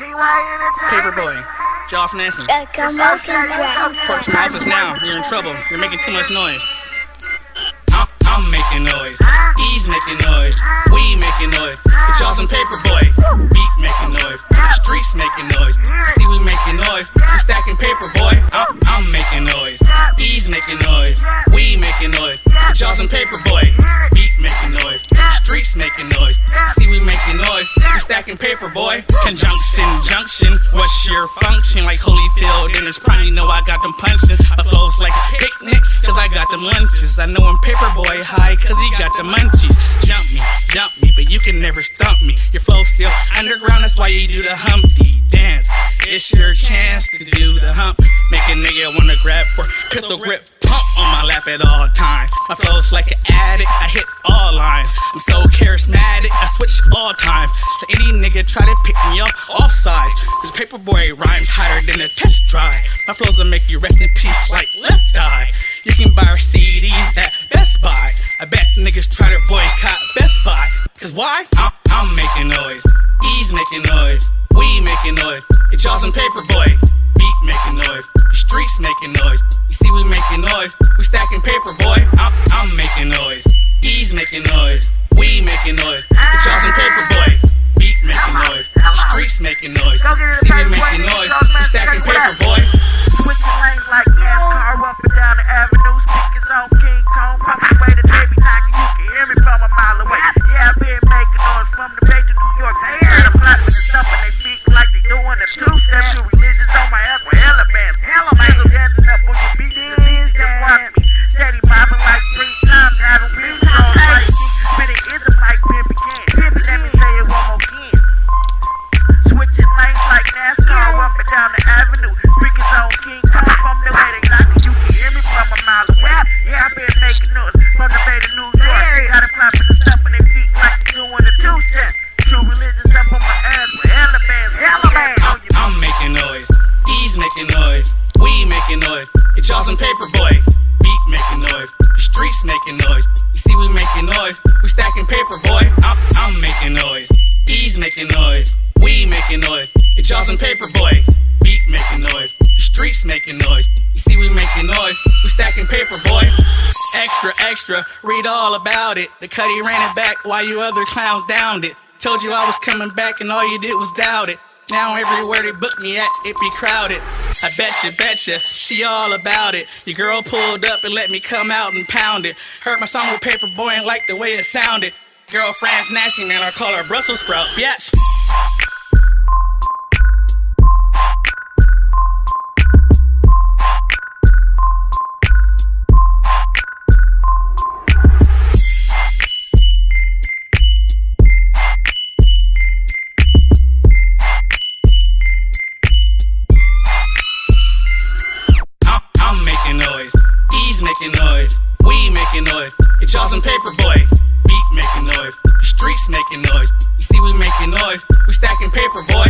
Paperboy, Jawz, Mansun. Approach my office now, you're in trouble. You're making too much noise. I'm making noise. He's making noise. We making noise. The Jawz and Paperboy. Beat making noise. The streets making noise. See we making noise. We stacking Paperboy. I'm making noise. He's making noise. We making noise. The Jawz and Paperboy. Beat making noise. The streets making noise. See we making noise. We stacking Paperboy. Junction. What's your function? Like Holyfield in his prime, you know I got them punching. My flow's like a picnic, cause I got them lunches. I know I'm Paperboy high, cause he got the munchies. Jump me, but you can never stump me. Your flow's still underground, that's why you do the Humpty dance. It's your chance to do the hump. Make a nigga wanna grab for pistol grip. Pump on my lap at all times. My flow's like an addict, I hit all lines. I'm so charismatic, I switch all times. So any nigga try to pick me up offside. Cause Paperboy rhymes hotter than a test drive. My flows will make you rest in peace like Left Eye. You can buy our CDs at Best Buy. I bet niggas try to boycott Best Buy. Cause why? I'm making noise. He's making noise. We making noise. The Jawz and Paperboy. Beat making noise. The streets making noise. You see we making noise. We stacking Paperboy. I'm making noise. He's making noise. We making noise. The Jawz and Paperboy. Beat making noise. The streets making noise. You see we making noise. We stacking Paperboy. Switching lanes like NASCAR up and down the avenue. Speakers on King Kong. Pumping away the baby knocking. You can hear me from a mile away. Yeah, I've been making noise from the Bay to New York. They hear the plot with the stuff and they speak like they doing a two-step. Two religions on my ass with hella bands. Hella bands dancing up on your beat. Disease just watch me. Steady mobbing like 3 times. Having beats on like spitting ism like Pimpy can. Pimpy, let me say it one more again. Switching lanes like NASCAR up and down the avenue. Speakers on King Kong from the way they knocking. You can hear me from a mile away. Yeah, I've been making noise from the Bay to New York. Got them clapping and stumping their feet like they doing a two-step. Two religions up on my ass with hella bands. I'm making noise. He's making noise. We making noise. The Jawz and Paperboy. Beat making noise. The streets making noise. You see we making noise. We stacking Paperboy. I'm making noise. He's making noise. We making noise. The Jawz and Paperboy. Beat making noise. The streets making noise. You see we making noise. We stacking Paperboy. Extra, read all about it. The Cuddy ran it back while you other clowns downed it. Told you I was coming back and all you did was doubt it. Now everywhere they book me at, it be crowded. I betcha, she all about it. Your girl pulled up and let me come out and pound it. Heard my song with Paperboy and liked the way it sounded. Girlfriend's nasty, man, I call her Brussels sprout, bitch. Making noise, we making noise. The Jawz and Paperboy. Beat making noise. The streets making noise. You see we making noise. We stacking Paperboy.